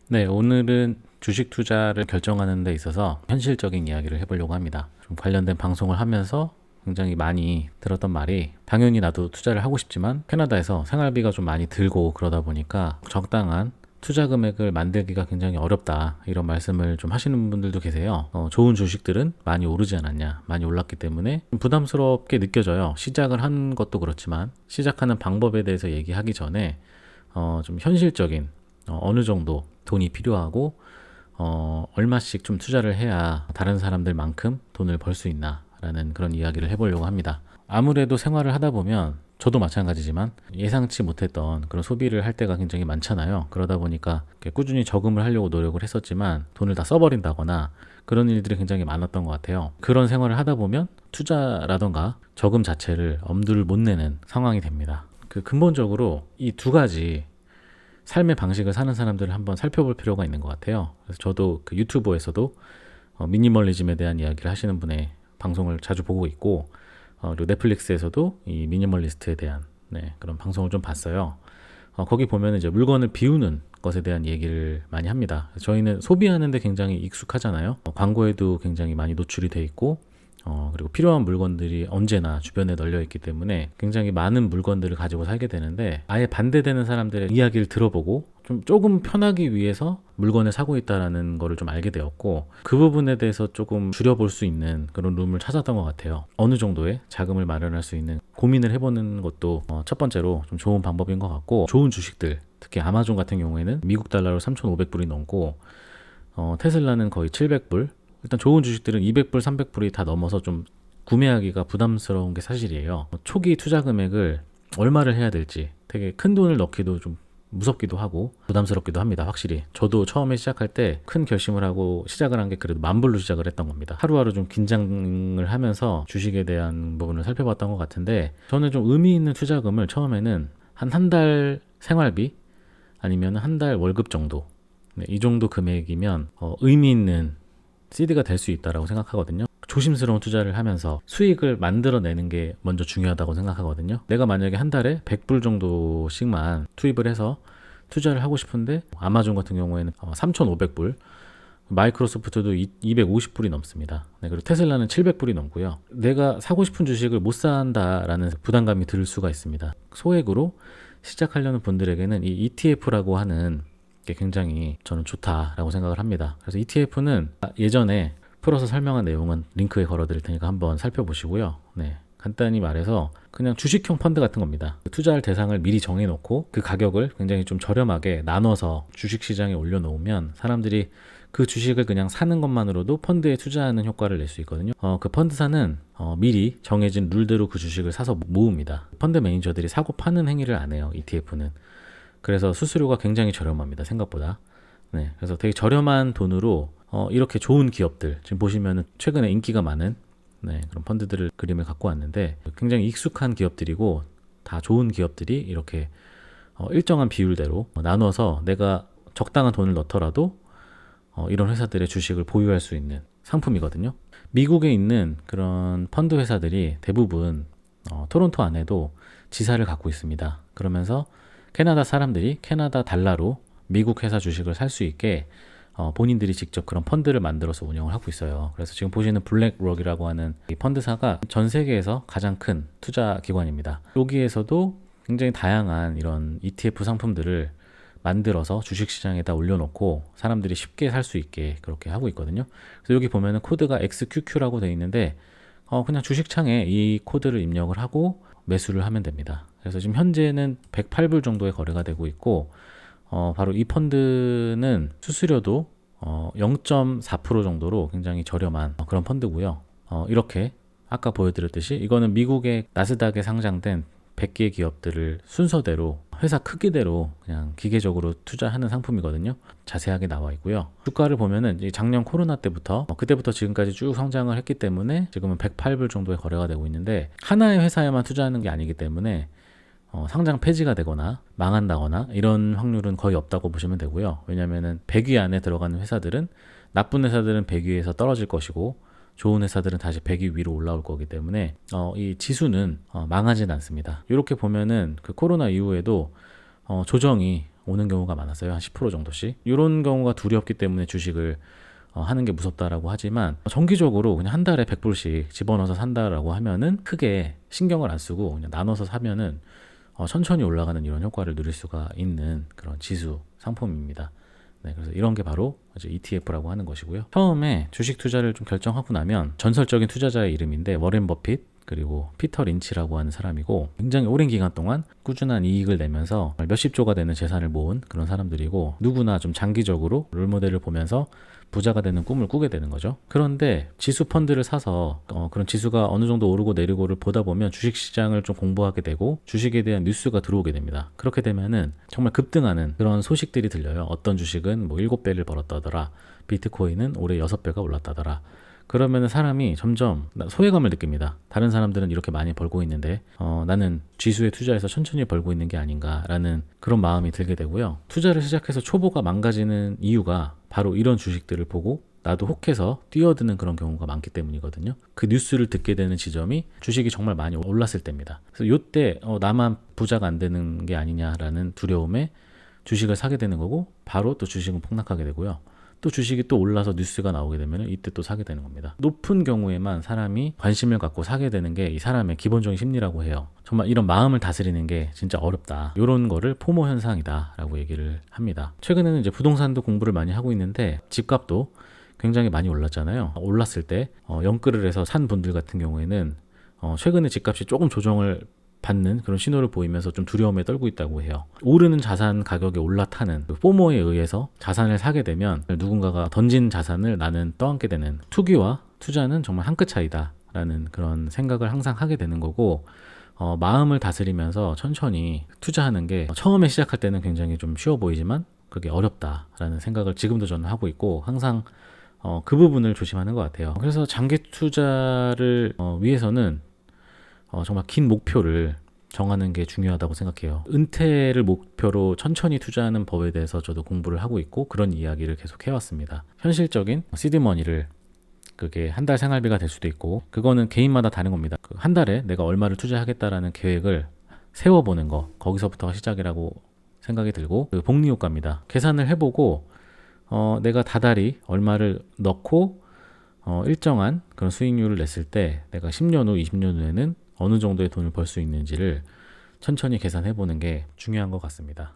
네, 오늘은 주식 투자를 결정하는 데 있어서 현실적인 이야기를 해보려고 합니다. 좀 관련된 방송을 하면서 굉장히 많이 들었던 말이, 당연히 나도 투자를 하고 싶지만 캐나다에서 생활비가 좀 많이 들고 그러다 보니까 적당한 투자 금액을 만들기가 굉장히 어렵다, 이런 말씀을 좀 하시는 분들도 계세요. 좋은 주식들은 많이 오르지 않았냐, 많이 올랐기 때문에 좀 부담스럽게 느껴져요. 시작을 한 것도 그렇지만 시작하는 방법에 대해서 얘기하기 전에 좀 현실적인, 어느 정도 돈이 필요하고 얼마씩 좀 투자를 해야 다른 사람들만큼 돈을 벌 수 있나 라는 그런 이야기를 해보려고 합니다. 아무래도 생활을 하다 보면 저도 마찬가지지만 예상치 못했던 그런 소비를 할 때가 굉장히 많잖아요. 그러다 보니까 꾸준히 저금을 하려고 노력을 했었지만 돈을 다 써버린다거나 그런 일들이 굉장히 많았던 것 같아요. 그런 생활을 하다 보면 투자라던가 저금 자체를 엄두를 못 내는 상황이 됩니다. 근본적으로 이 두 가지 삶의 방식을 사는 사람들을 한번 살펴볼 필요가 있는 것 같아요. 그래서 저도 그 유튜버에서도 미니멀리즘에 대한 이야기를 하시는 분의 방송을 자주 보고 있고, 그리고 넷플릭스에서도 이 미니멀리스트에 대한 그런 방송을 좀 봤어요. 거기 보면 이제 물건을 비우는 것에 대한 얘기를 많이 합니다. 저희는 소비하는데 굉장히 익숙하잖아요. 광고에도 굉장히 많이 노출이 돼 있고, 그리고 필요한 물건들이 언제나 주변에 널려 있기 때문에 굉장히 많은 물건들을 가지고 살게 되는데, 아예 반대되는 사람들의 이야기를 들어보고 조금 편하기 위해서 물건을 사고 있다는 거를 좀 알게 되었고, 그 부분에 대해서 조금 줄여볼 수 있는 그런 룸을 찾았던 것 같아요. 어느 정도의 자금을 마련할 수 있는 고민을 해보는 것도 첫 번째로 좀 좋은 방법인 것 같고, 좋은 주식들, 특히 아마존 같은 경우에는 미국 달러로 3,500불이 넘고, 테슬라는 거의 700불, 일단 좋은 주식들은 200불, 300불이 다 넘어서 좀 구매하기가 부담스러운 게 사실이에요. 초기 투자 금액을 얼마를 해야 될지 되게 큰 돈을 넣기도 좀 무섭기도 하고 부담스럽기도 합니다. 확실히 저도 처음에 시작할 때 큰 결심을 하고 시작을 한 게 그래도 10,000불로 시작을 했던 겁니다. 하루하루 좀 긴장을 하면서 주식에 대한 부분을 살펴봤던 것 같은데, 저는 좀 의미 있는 투자금을 처음에는 한 달 생활비 아니면 한 달 월급 정도, 이 정도 금액이면 의미 있는 시드가 될 수 있다라고 생각하거든요. 조심스러운 투자를 하면서 수익을 만들어내는 게 먼저 중요하다고 생각하거든요. 내가 만약에 한 달에 100불 정도씩만 투입을 해서 투자를 하고 싶은데, 아마존 같은 경우에는 3,500불, 마이크로소프트도 250불이 넘습니다. 그리고 테슬라는 700불이 넘고요. 내가 사고 싶은 주식을 못 산다라는 부담감이 들 수가 있습니다. 소액으로 시작하려는 분들에게는 이 ETF라고 하는 게 굉장히 저는 좋다라고 생각을 합니다. 그래서 ETF는 예전에 풀어서 설명한 내용은 링크에 걸어드릴 테니까 한번 살펴보시고요. 간단히 말해서 그냥 주식형 펀드 같은 겁니다. 투자할 대상을 미리 정해놓고 그 가격을 굉장히 좀 저렴하게 나눠서 주식시장에 올려놓으면 사람들이 그 주식을 그냥 사는 것만으로도 펀드에 투자하는 효과를 낼 수 있거든요. 그 펀드사는 미리 정해진 룰대로 그 주식을 사서 모읍니다. 펀드 매니저들이 사고 파는 행위를 안 해요, ETF는. 그래서 수수료가 굉장히 저렴합니다, 생각보다. 그래서 되게 저렴한 돈으로 이렇게 좋은 기업들, 지금 보시면은 최근에 인기가 많은 그런 펀드들을 그림을 갖고 왔는데, 굉장히 익숙한 기업들이고 다 좋은 기업들이 이렇게 일정한 비율대로 나눠서 내가 적당한 돈을 넣더라도 이런 회사들의 주식을 보유할 수 있는 상품이거든요. 미국에 있는 그런 펀드 회사들이 대부분 토론토 안에도 지사를 갖고 있습니다. 그러면서 캐나다 사람들이 캐나다 달러로 미국 회사 주식을 살 수 있게 본인들이 직접 그런 펀드를 만들어서 운영을 하고 있어요. 그래서 지금 보시는 블랙록이라고 하는 이 펀드사가 전 세계에서 가장 큰 투자 기관입니다. 여기에서도 굉장히 다양한 이런 ETF 상품들을 만들어서 주식시장에다 올려놓고 사람들이 쉽게 살 수 있게 그렇게 하고 있거든요. 그래서 여기 보면은 코드가 XQQ라고 되어 있는데, 그냥 주식창에 이 코드를 입력을 하고 매수를 하면 됩니다. 그래서 지금 현재는 108불 정도의 거래가 되고 있고, 바로 이 펀드는 수수료도 0.4% 정도로 굉장히 저렴한 그런 펀드고요. 이렇게 아까 보여드렸듯이 이거는 미국의 나스닥에 상장된 100개 기업들을 순서대로 회사 크기대로 그냥 기계적으로 투자하는 상품이거든요. 자세하게 나와 있고요. 주가를 보면은 작년 코로나 때부터 그때부터 지금까지 쭉 성장을 했기 때문에 지금은 108불 정도의 거래가 되고 있는데, 하나의 회사에만 투자하는 게 아니기 때문에 상장 폐지가 되거나 망한다거나 이런 확률은 거의 없다고 보시면 되고요. 왜냐면은 100위 안에 들어가는 회사들은, 나쁜 회사들은 100위에서 떨어질 것이고 좋은 회사들은 다시 100위 위로 올라올 거기 때문에 이 지수는 망하진 않습니다. 이렇게 보면은 그 코로나 이후에도 조정이 오는 경우가 많았어요. 한 10% 정도씩. 이런 경우가 두렵기 때문에 주식을 하는 게 무섭다라고 하지만 정기적으로 그냥 한 달에 100불씩 집어넣어서 산다라고 하면은 크게 신경을 안 쓰고 그냥 나눠서 사면은 천천히 올라가는 이런 효과를 누릴 수가 있는 그런 지수 상품입니다. 네, 그래서 이런 게 바로 이제 ETF라고 하는 것이고요. 처음에 주식 투자를 좀 결정하고 나면 전설적인 투자자의 이름인데 워렌 버핏 그리고 피터 린치라고 하는 사람이고 굉장히 오랜 기간 동안 꾸준한 이익을 내면서 몇십 조가 되는 재산을 모은 그런 사람들이고 누구나 좀 장기적으로 롤모델을 보면서 부자가 되는 꿈을 꾸게 되는 거죠. 그런데 지수 펀드를 사서 그런 지수가 어느 정도 오르고 내리고를 보다 보면 주식시장을 좀 공부하게 되고 주식에 대한 뉴스가 들어오게 됩니다. 그렇게 되면은 정말 급등하는 그런 소식들이 들려요. 어떤 주식은 뭐 7배를 벌었다더라. 비트코인은 올해 6배가 올랐다더라. 그러면 사람이 점점 소외감을 느낍니다. 다른 사람들은 이렇게 많이 벌고 있는데 나는 지수에 투자해서 천천히 벌고 있는 게 아닌가라는 그런 마음이 들게 되고요. 투자를 시작해서 초보가 망가지는 이유가 바로 이런 주식들을 보고 나도 혹해서 뛰어드는 그런 경우가 많기 때문이거든요. 그 뉴스를 듣게 되는 지점이 주식이 정말 많이 올랐을 때입니다. 그래서 이때 나만 부자가 안 되는 게 아니냐라는 두려움에 주식을 사게 되는 거고 바로 또 주식은 폭락하게 되고요. 또 주식이 또 올라서 뉴스가 나오게 되면 이때 또 사게 되는 겁니다. 높은 경우에만 사람이 관심을 갖고 사게 되는 게 이 사람의 기본적인 심리라고 해요. 정말 이런 마음을 다스리는 게 진짜 어렵다. 이런 거를 포모 현상이다 라고 얘기를 합니다. 최근에는 이제 부동산도 공부를 많이 하고 있는데 집값도 굉장히 많이 올랐잖아요. 올랐을 때 영끌을 해서 산 분들 같은 경우에는 최근에 집값이 조금 조정을 받는 그런 신호를 보이면서 좀 두려움에 떨고 있다고 해요. 오르는 자산 가격이 올라타는 그 포모에 의해서 자산을 사게 되면 누군가가 던진 자산을 나는 떠안게 되는 투기와 투자는 정말 한 끗 차이다 라는 그런 생각을 항상 하게 되는 거고 마음을 다스리면서 천천히 투자하는 게 처음에 시작할 때는 굉장히 좀 쉬워 보이지만 그게 어렵다라는 생각을 지금도 저는 하고 있고 항상 그 부분을 조심하는 것 같아요. 그래서 장기 투자를 위해서는 정말 긴 목표를 정하는 게 중요하다고 생각해요. 은퇴를 목표로 천천히 투자하는 법에 대해서 저도 공부를 하고 있고 그런 이야기를 계속 해왔습니다. 현실적인 시드머니를 그게 한 달 생활비가 될 수도 있고 그거는 개인마다 다른 겁니다. 한 달에 내가 얼마를 투자하겠다라는 계획을 세워보는 거 거기서부터가 시작이라고 생각이 들고 그 복리효과입니다. 계산을 해보고 내가 다달이 얼마를 넣고 일정한 그런 수익률을 냈을 때 내가 10년 후, 20년 후에는 어느 정도의 돈을 벌 수 있는지를 천천히 계산해 보는 게 중요한 것 같습니다.